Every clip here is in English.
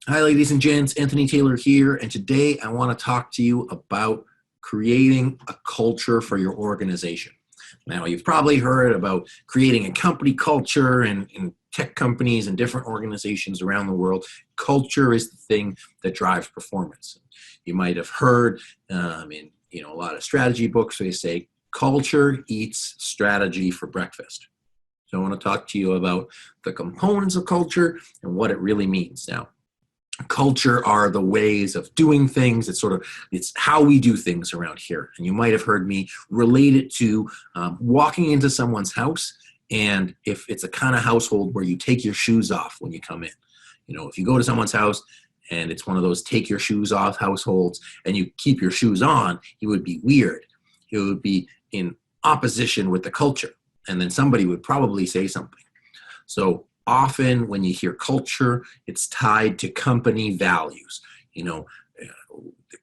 Hi, ladies and gents. Anthony Taylor here, and today I want to talk to you about creating a culture for your organization. Now, you've probably heard about creating a company culture in tech companies and different organizations around the world. Culture is the thing that drives performance. You might have heard in a lot of strategy books, they say culture eats strategy for breakfast. So I want to talk to you about the components of culture and what it really means. Now, culture are the ways of doing things. It's how we do things around here. And you might have heard me relate it to walking into someone's house, and if it's a kind of household where you take your shoes off when you come in. If you go to someone's house and it's one of those take your shoes off households and you keep your shoes on, it would be weird. It would be in opposition with the culture. And then somebody would probably say something. So often when you hear culture, it's tied to company values. A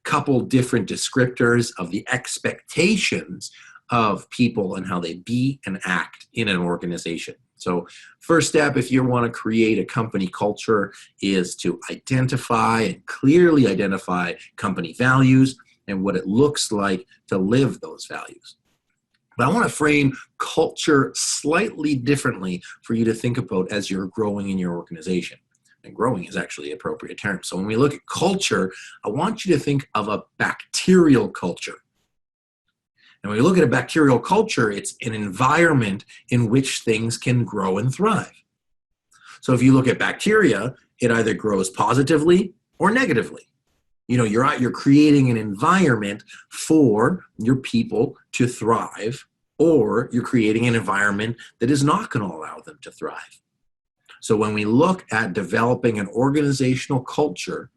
couple different descriptors of the expectations of people and how they be and act in an organization. So first step, if you want to create a company culture, is to identify and clearly identify company values and what it looks like to live those values. But I want to frame culture slightly differently for you to think about as you're growing in your organization. And growing is actually an appropriate term. So when we look at culture, I want you to think of a bacterial culture. And when we look at a bacterial culture, it's an environment in which things can grow and thrive. So if you look at bacteria, it either grows positively or negatively. You're creating an environment for your people to thrive, or you're creating an environment that is not going to allow them to thrive. So when we look at developing an organizational culture,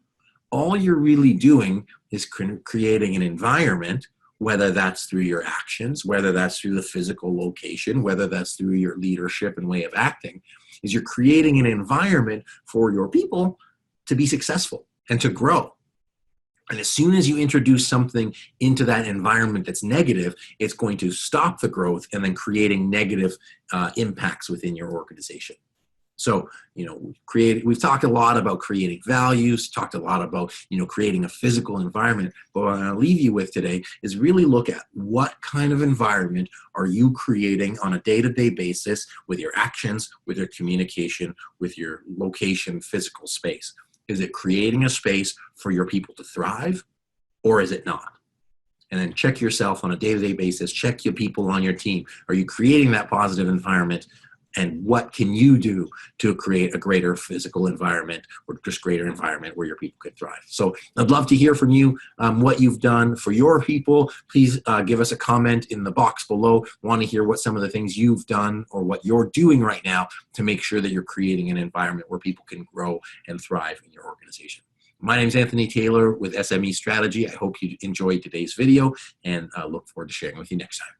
all you're really doing is creating an environment, whether that's through your actions, whether that's through the physical location, whether that's through your leadership and way of acting, is you're creating an environment for your people to be successful and to grow. And as soon as you introduce something into that environment that's negative, it's going to stop the growth and then creating negative impacts within your organization. So, we've talked a lot about creating values, talked a lot about, creating a physical environment. But what I'm going to leave you with today is really look at what kind of environment are you creating on a day-to-day basis with your actions, with your communication, with your location, physical space. Is it creating a space for your people to thrive, or is it not? And then check yourself on a day-to-day basis. Check your people on your team. Are you creating that positive environment? And what can you do to create a greater physical environment or just greater environment where your people can thrive? So I'd love to hear from you what you've done for your people. Please give us a comment in the box below. I want to hear what some of the things you've done or what you're doing right now to make sure that you're creating an environment where people can grow and thrive in your organization. My name is Anthony Taylor with SME Strategy. I hope you enjoyed today's video and look forward to sharing with you next time.